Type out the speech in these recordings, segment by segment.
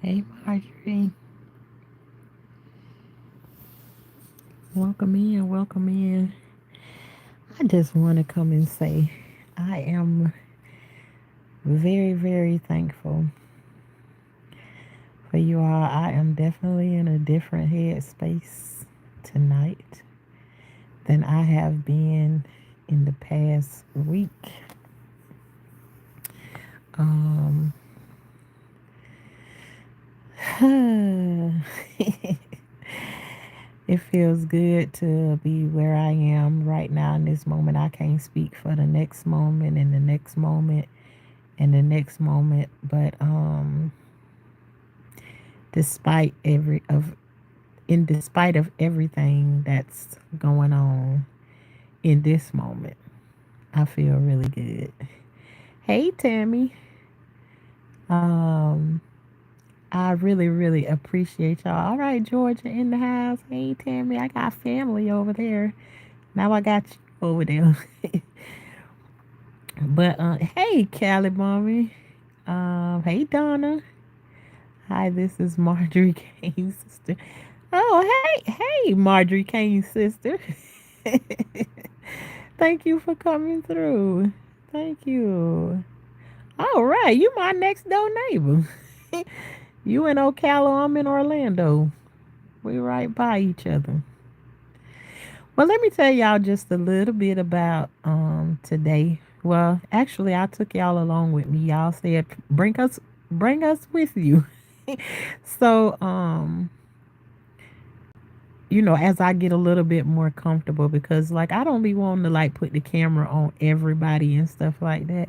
Hey Marjorie, welcome in, welcome in. I just want to come and say I am very, very thankful for you all. I am definitely in a different headspace tonight than I have been in the past week. Um, it feels good to be where I am right now in this moment. I can't speak for the next moment and the next moment and the next moment, but despite despite of everything that's going on in this moment, I feel really good. Hey Tammy, um, I really really appreciate y'all. All right, Georgia in the house. Hey Tammy, I got family over there. Now I got you over there. But hey Callie, mommy. Hey Donna. Hi, this is Marjorie Kane's sister. Oh, hey, Marjorie Kane's sister. Thank you for coming through. Thank you. All right, you my next door neighbor. You in Ocala, I'm in Orlando. We right by each other. Well, let me tell y'all just a little bit about today. Well, actually, I took y'all along with me. Y'all said bring us with you. So, as I get a little bit more comfortable, because like I don't be wanting to like put the camera on everybody and stuff like that,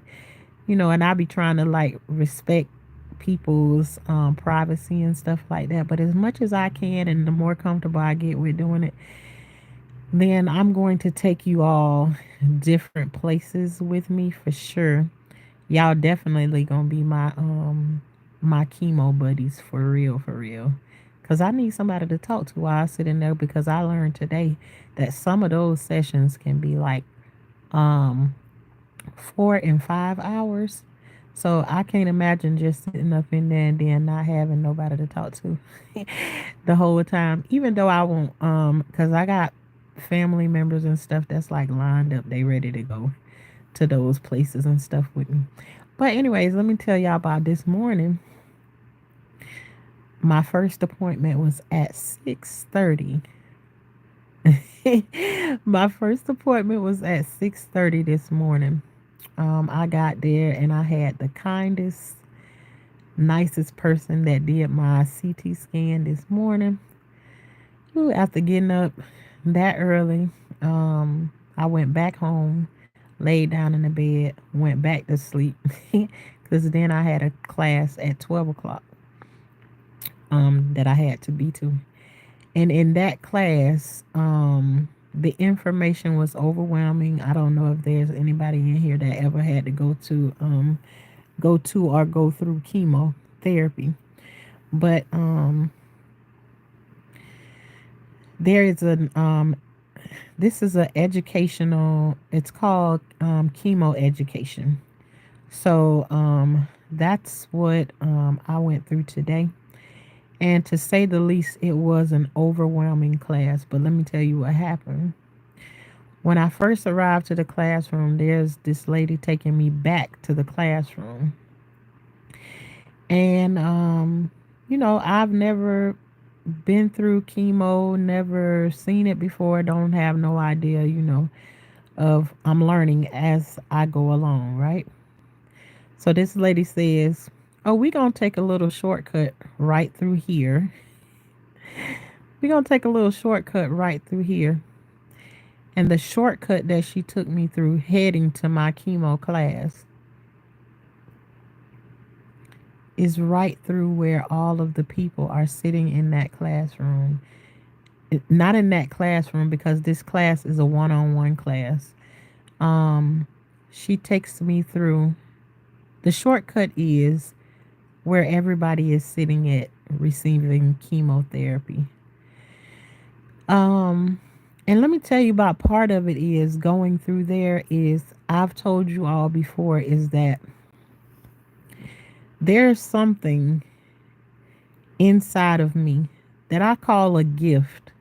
and I be trying to like respect people's privacy and stuff like that. But as much as I can, and the more comfortable I get with doing it, then I'm going to take you all different places with me for sure. Y'all definitely gonna be my chemo buddies for real, for real. Cause I need somebody to talk to while I sit in there, because I learned today that some of those sessions can be like um 4 and 5 hours. So I can't imagine just sitting up in there and then not having nobody to talk to the whole time. Even though I won't, cause I got family members and stuff that's like lined up, they ready to go to those places and stuff with me. But anyways, let me tell y'all about this morning. My first appointment was at 6:30. My first appointment was at 6:30 this morning. I got there and I had the kindest, nicest person that did my CT scan this morning. Ooh, after getting up that early, I went back home, laid down in the bed, went back to sleep, because then I had a class at 12 o'clock that I had to be to. And in that class, the information was overwhelming. I don't know if there's anybody in here that ever had to go to or go through chemotherapy. But there is an this is a educational. It's called chemo education. So that's what I went through today. And to say the least, it was an overwhelming class. But let me tell you what happened. When I first arrived to the classroom, there's this lady taking me back to the classroom. And, I've never been through chemo, never seen it before, don't have no idea, of I'm learning as I go along, right? So this lady says, "Oh, we're going to take a little shortcut right through here. We're going to take a little shortcut right through here." And the shortcut that she took me through heading to my chemo class is right through where all of the people are sitting in that classroom. Not in that classroom, because this class is a one-on-one class. Um, she takes me through. The shortcut is where everybody is sitting at receiving chemotherapy. Um, and let me tell you about part of it is going through there is I've told you all before is that there's something inside of me that I call a gift.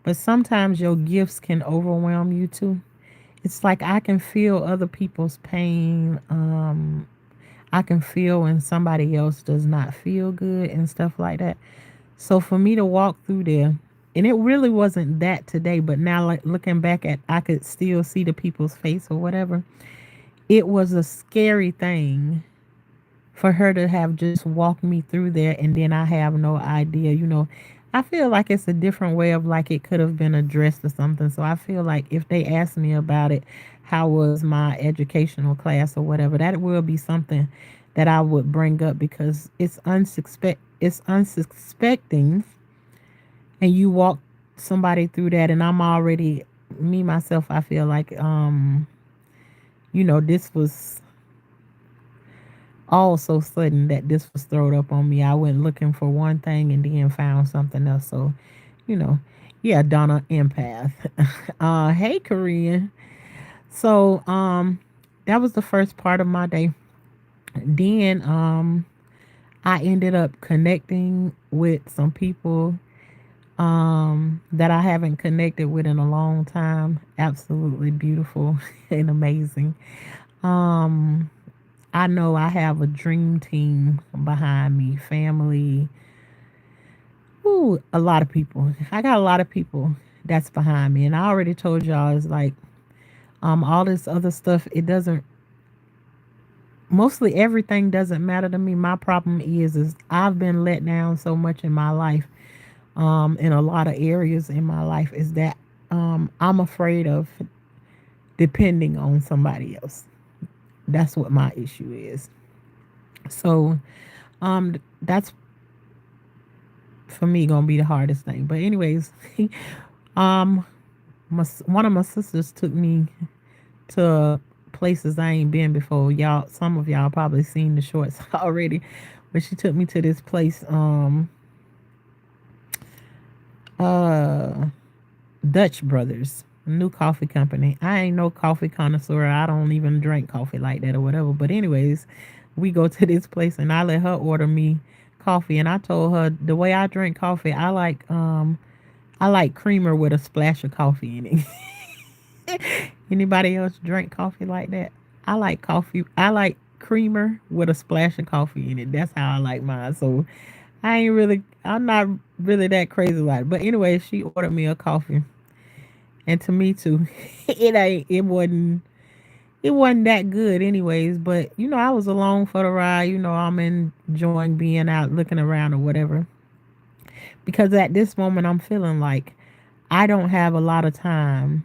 But sometimes your gifts can overwhelm you too. It's like I can feel other people's pain. I can feel when somebody else does not feel good and stuff like that. So for me to walk through there, and it really wasn't that today, but now like looking back at, I could still see the people's face or whatever. It was a scary thing for her to have just walked me through there, and then I have no idea, I feel like it's a different way of like it could have been addressed or something. So I feel like if they asked me about it, how was my educational class or whatever, that will be something that I would bring up, because it's unsuspecting, and you walk somebody through that, and I'm already, me myself, I feel like this was all so sudden that this was thrown up on me. I went looking for one thing and then found something else. So, you know, yeah, Donna, empath. Hey, Korean. So, that was the first part of my day. Then, I ended up connecting with some people that I haven't connected with in a long time. Absolutely beautiful and amazing. Um, I know I have a dream team behind me, family. Ooh, a lot of people. I got a lot of people that's behind me, and I already told y'all it's like all this other stuff. It doesn't. Mostly everything doesn't matter to me. My problem is I've been let down so much in my life, in a lot of areas in my life, is that I'm afraid of depending on somebody else. That's what my issue is. So that's for me gonna be the hardest thing. But anyways, um, one of my sisters took me to places I ain't been before. Y'all, some of y'all probably seen the shorts already, but she took me to this place, uh, Dutch Brothers, new coffee company. I ain't no coffee connoisseur. I don't even drink coffee like that or whatever. But anyways, we go to this place and I let her order me coffee, and I told her the way I drink coffee, I like creamer with a splash of coffee in it. Anybody else drink coffee like that? I like coffee. I like creamer with a splash of coffee in it. That's how I like mine. So I'm not really that crazy about it. But anyway, she ordered me a coffee. And to me too, it wasn't that good anyways. But I was along for the ride. I'm enjoying being out looking around or whatever. Because at this moment I'm feeling like I don't have a lot of time.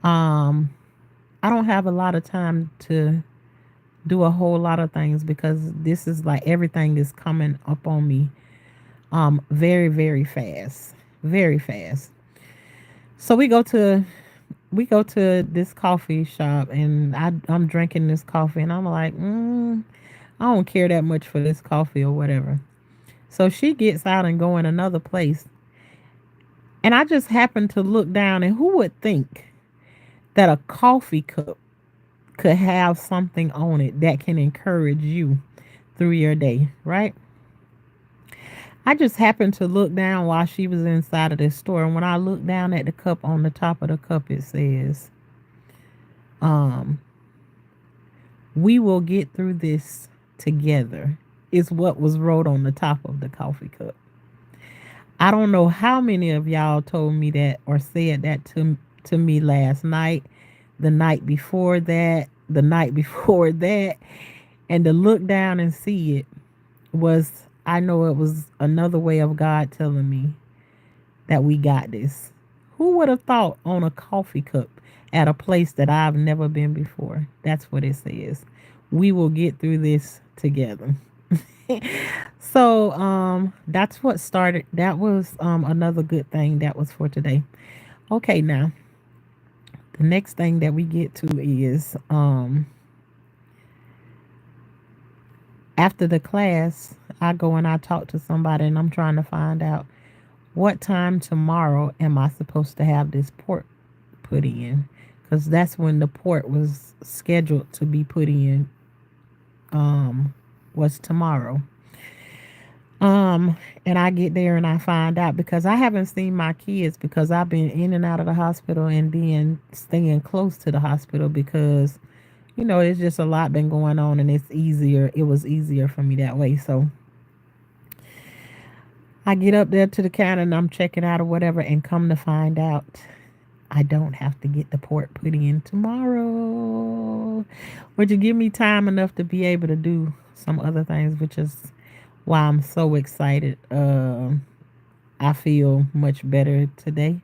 Um, I don't have a lot of time to do a whole lot of things, because this is like everything is coming up on me very, very fast. Very fast. So we go to this coffee shop, and I'm drinking this coffee, and I'm like, I don't care that much for this coffee or whatever. So she gets out and go in another place, and I just happen to look down, and who would think that a coffee cup could have something on it that can encourage you through your day, right? I just happened to look down while she was inside of this store, and when I looked down at the cup, on the top of the cup it says, um, "We will get through this together," is what was wrote on the top of the coffee cup. I don't know how many of y'all told me that or said that to me last night, the night before that, the night before that, and to look down and see it was, I know it was another way of God telling me that we got this. Who would have thought on a coffee cup at a place that I've never been before? That's what it says. We will get through this together. So that's what started. That was another good thing that was for today. Okay, now the next thing that we get to is after the class, I go and I talk to somebody, and I'm trying to find out what time tomorrow am I supposed to have this port put in, because that's when the port was scheduled to be put in, was tomorrow. Um, and I get there and I find out because I haven't seen my kids because I've been in and out of the hospital and then staying close to the hospital because, it's just a lot been going on and it was easier for me that way. So I get up there to the counter and I'm checking out or whatever and come to find out I don't have to get the port put in tomorrow, which will give me time enough to be able to do some other things, which is why I'm so excited. I feel much better today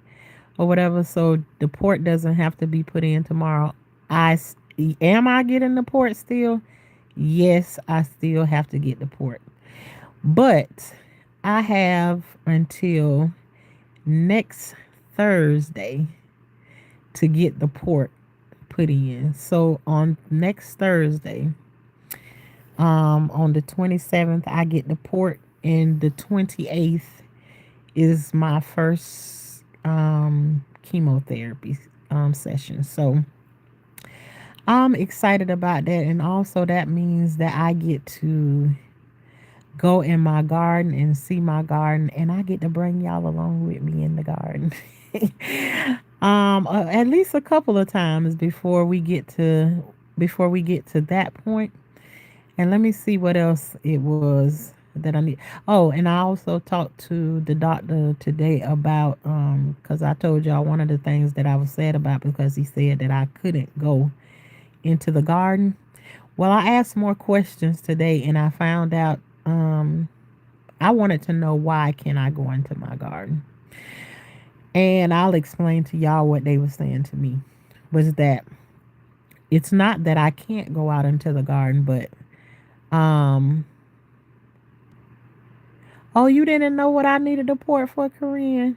or whatever. So the port doesn't have to be put in tomorrow. Am I getting the port still? Yes, I still have to get the port, but I have until next Thursday to get the port put in. So on next Thursday, on the 27th, I get the port, and the 28th is my first chemotherapy session. So I'm excited about that, and also that means that I get to go in my garden and see my garden, and I get to bring y'all along with me in the garden. At least a couple of times before we get to that point. And let me see what else it was that I need. Oh, and I also talked to the doctor today about because I told y'all one of the things that I was sad about because he said that I couldn't go into the garden. Well, I asked more questions today and I found out I wanted to know why can't I go into my garden. And I'll explain to y'all what they were saying to me was that it's not that I can't go out into the garden, but um oh, you didn't know what I needed a port for, Korean?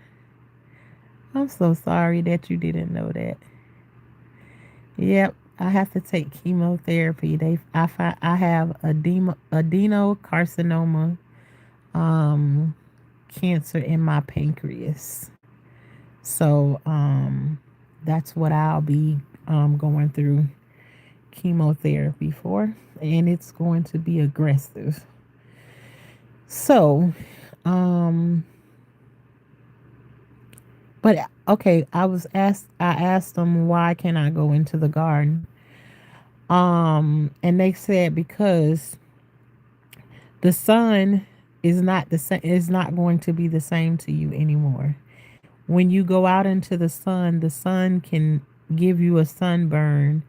I'm so sorry that you didn't know that. Yep, I have to take chemotherapy. I have adenocarcinoma um cancer in my pancreas. So that's what I'll be going through chemotherapy for, and it's going to be aggressive. So, um, but okay, I asked them why can't I go into the garden? And they said because the sun is not going to be the same to you anymore. When you go out into the sun can give you a sunburn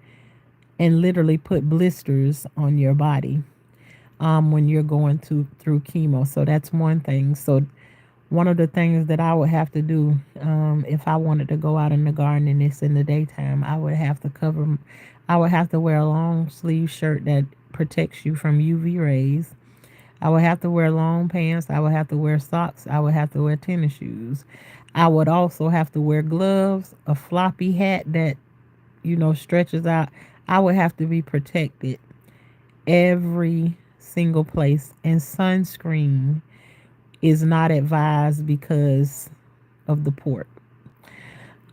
and literally put blisters on your body when you're going through chemo. So that's one thing. So one of the things that I would have to do if I wanted to go out in the garden and it's in the daytime, I would have to wear a long sleeve shirt that protects you from UV rays. I would have to wear long pants. I would have to wear socks. I would have to wear tennis shoes. I would also have to wear gloves, a floppy hat that, stretches out. I would have to be protected every single place. And sunscreen is not advised because of the port.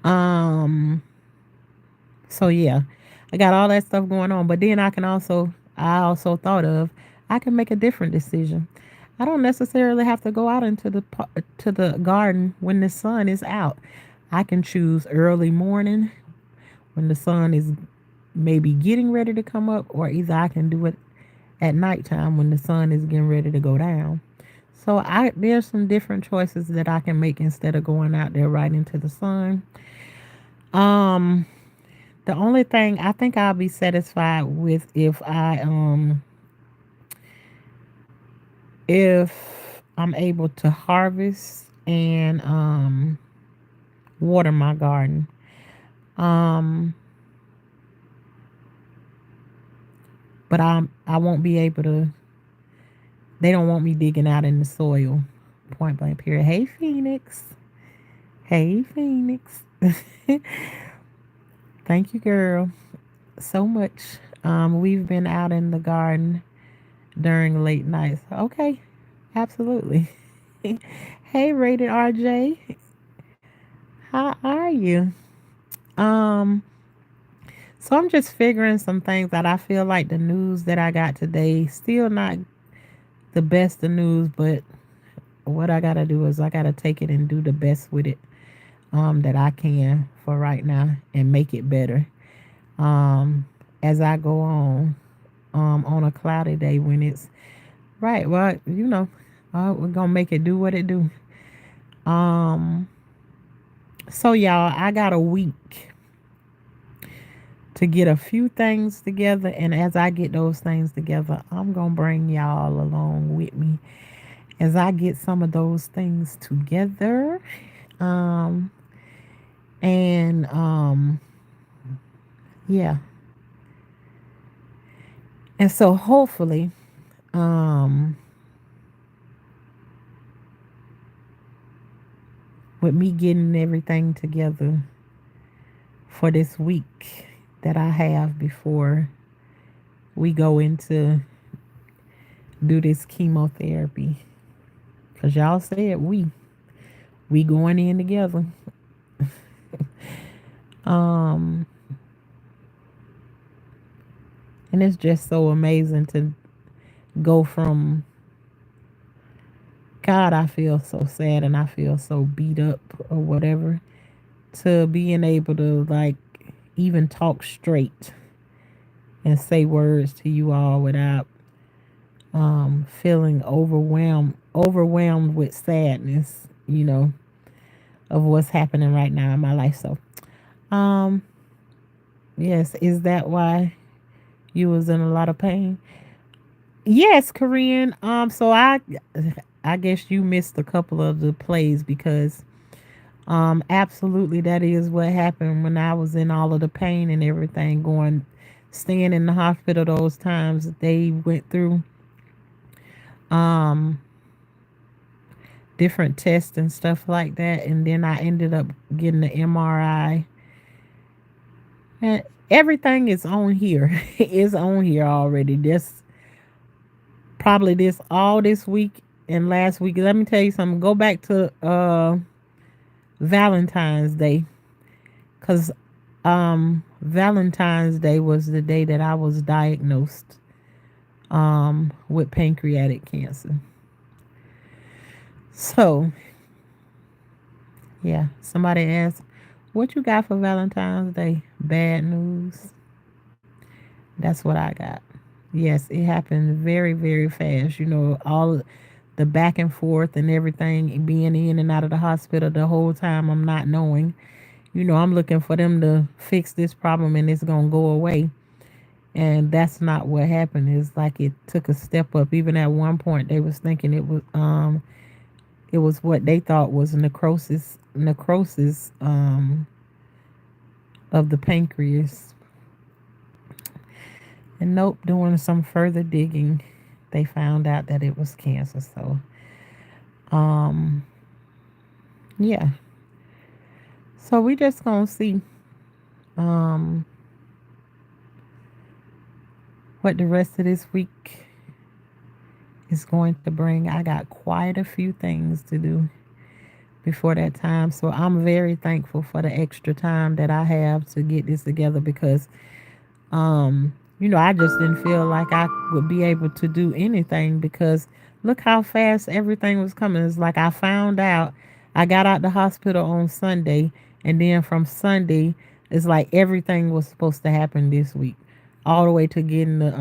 Um, so yeah, I got all that stuff going on. But then I also thought of, I can make a different decision. I don't necessarily have to go out into to the garden when the sun is out. I can choose early morning when the sun is maybe getting ready to come up, or either I can do it at nighttime when the sun is getting ready to go down. So there's some different choices that I can make instead of going out there right into the sun. Um, the only thing I think I'll be satisfied with if I'm able to harvest and water my garden. Um, but I won't be able to. They don't want me digging out in the soil. Point blank. Period. Hey, Phoenix. Hey, Phoenix. Thank you, girl, so much. We've been out in the garden during late nights. Okay, absolutely. Hey, Rated RJ, how are you? Um, so I'm just figuring some things that I feel like the news that I got today still not the best of news, but what I gotta do is I gotta take it and do the best with it that I can for right now and make it better um as I go on a cloudy day when it's right. Well, we're gonna make it do what it do. Um, so y'all, I got a week to get a few things together, and as I get those things together, I'm gonna bring y'all along with me as I get some of those things together. Um, and yeah, and so hopefully, um, with me getting everything together for this week that I have before we go into do this chemotherapy. Cause y'all said we going in together. Um and it's just so amazing to go from God, I feel so sad and I feel so beat up or whatever to being able to like even talk straight and say words to you all without feeling overwhelmed with sadness, of what's happening right now in my life. So um yes, is that why you was in a lot of pain? Yes, Korean. So I guess you missed a couple of the plays because absolutely that is what happened when I was in all of the pain and everything staying in the hospital those times that they went through um different tests and stuff like that, and then I ended up getting the MRI and everything is on here. It's on here already. This probably this all this week and last week. Let me tell you something. Go back to Valentine's Day, cuz Valentine's Day was the day that I was diagnosed with pancreatic cancer. So, yeah, somebody asked, "What you got for Valentine's Day?" Bad news. That's what I got. Yes, it happened very, very fast. All the back and forth and everything, being in and out of the hospital the whole time, I'm not knowing. I'm looking for them to fix this problem and it's going to go away. And that's not what happened. It's like it took a step up. Even at one point, they was thinking it was what they thought was necrosis of the pancreas. And nope, doing some further digging, they found out that it was cancer. So, um, yeah. So we just gonna see um what the rest of this week is going to bring. I got quite a few things to do before that time. So I'm very thankful for the extra time that I have to get this together because I just didn't feel like I would be able to do anything because look how fast everything was coming. It's like I found out I got out the hospital on Sunday, and then from Sunday, it's like everything was supposed to happen this week, all the way to getting the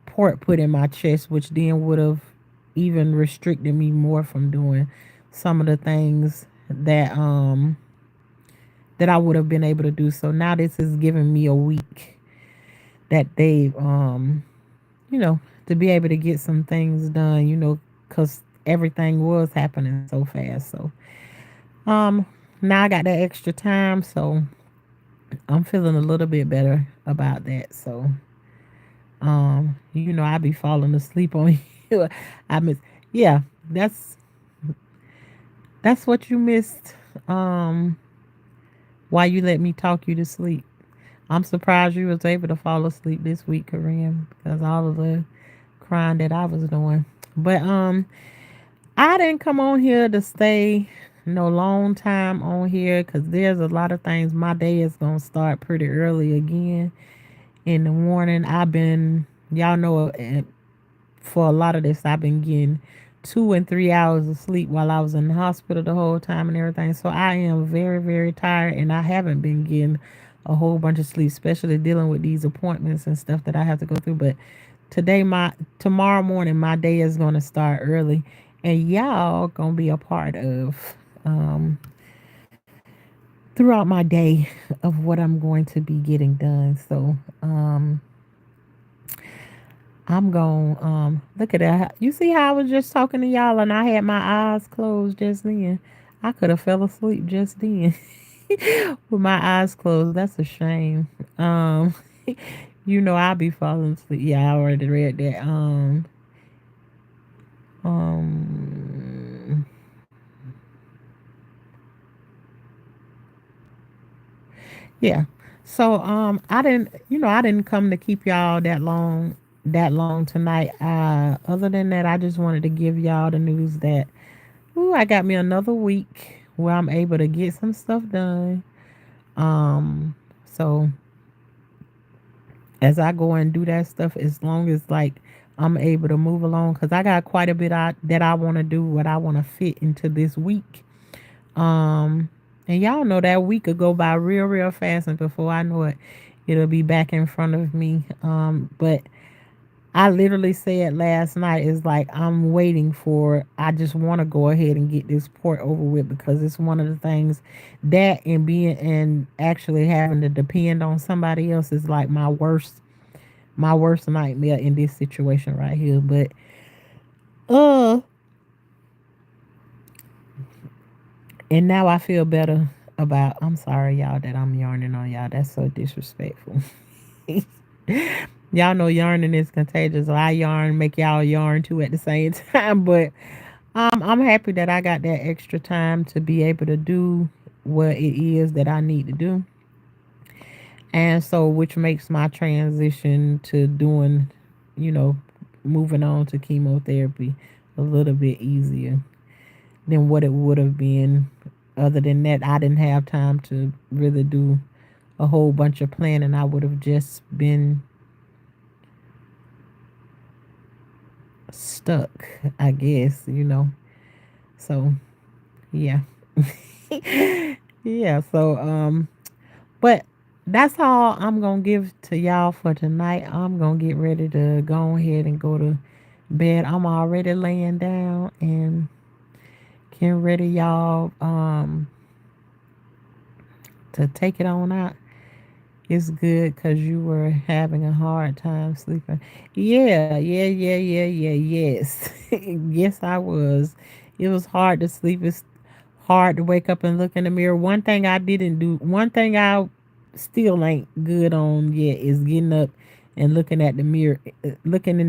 port put in my chest, which then would have even restricted me more from doing some of the things that I would have been able to do. So now this is giving me a week that they to be able to get some things done, cuz everything was happening so fast. So um now I got that extra time, so I'm feeling a little bit better about that. So I be falling asleep on you. I miss yeah, that's that's what you missed. Why you let me talk you to sleep. I'm surprised you was able to fall asleep this week, Korean, because all of the crying that I was doing. But I didn't come on here to stay no long time on here because there's a lot of things. My day is gonna start pretty early again in the morning. Y'all know, for a lot of this, I've been getting 2 and 3 hours of sleep while I was in the hospital the whole time and everything. So I am very, very tired, and I haven't been getting a whole bunch of sleep, especially dealing with these appointments and stuff that I have to go through. But tomorrow morning, my day is going to start early, and y'all gonna be a part of um, throughout my day of what I'm going to be getting done. So I'm going look at that. You see how I was just talking to y'all and I had my eyes closed just then. I could have fell asleep just then with my eyes closed. That's a shame. Um I'll be falling asleep. Yeah, I already read that. Um yeah. So I didn't come to keep y'all that long tonight. Other than that, I just wanted to give y'all the news that ooh, I got me another week where I'm able to get some stuff done. So as I go and do that stuff, as long as like I'm able to move along, because I got quite a bit that I want to do, what I want to fit into this week. Um, and y'all know that week could go by real, real fast, and before I know it, it'll be back in front of me. But I literally said last night is like I'm waiting for. I just want to go ahead and get this port over with because it's one of the things that and being and actually having to depend on somebody else is like my worst nightmare in this situation right here. But uh, and now I feel better about. I'm sorry, y'all, that I'm yarning on y'all. That's so disrespectful. Y'all know yarning is contagious. So I yarn, make y'all yarn too at the same time. But I'm happy that I got that extra time to be able to do what it is that I need to do. And so, which makes my transition to doing, you know, moving on to chemotherapy a little bit easier than what it would have been. Other than that, I didn't have time to really do a whole bunch of planning. I would have just been stuck, I guess. So, yeah. Yeah, so but that's all I'm gonna give to y'all for tonight. I'm gonna get ready to go ahead and go to bed. I'm already laying down and getting ready, y'all, to take it on out. It's good because you were having a hard time sleeping. Yeah, yeah, yeah, yeah, yeah, yes. Yes, I was. It was hard to sleep. It's hard to wake up and look in the mirror. One thing I still ain't good on yet is getting up and looking in the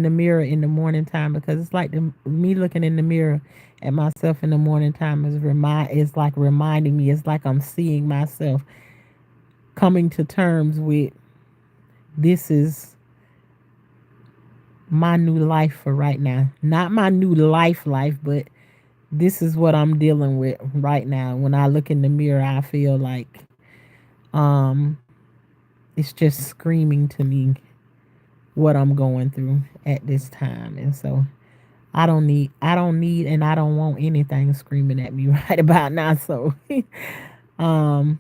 mirror in the morning time because it's like me looking in the mirror at myself in the morning time is like reminding me. It's like I'm seeing myself coming to terms with this is my new life for right now. Not my new life, but this is what I'm dealing with right now. When I look in the mirror, I feel like um it's just screaming to me what I'm going through at this time. And so I don't need and I don't want anything screaming at me right about now. So um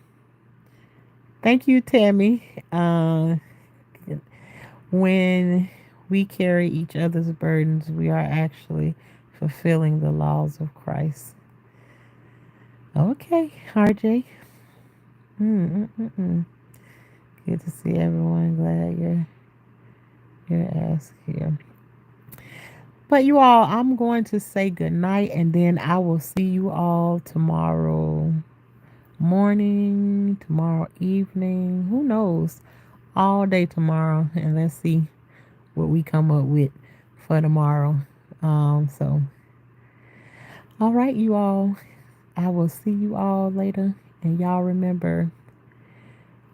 thank you, Tammy. When we carry each other's burdens, we are actually fulfilling the laws of Christ. Okay, RJ. Mm-mm-mm. Good to see everyone. Glad you're ass here. But you all, I'm going to say good night, and then I will see you all tomorrow morning, tomorrow evening. Who knows? All day tomorrow, and let's see what we come up with for tomorrow. So all right, you all. I will see you all later, and y'all remember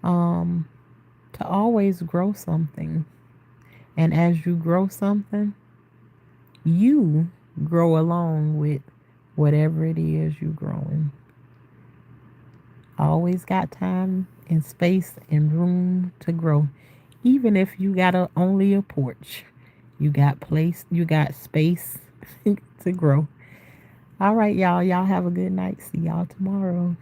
um to always grow something. And as you grow something, you grow along with whatever it is you're growing. Always got time and space and room to grow. Even if you got only a porch, You got place, you got space to grow. All right, y'all. Y'all have a good night. See y'all tomorrow.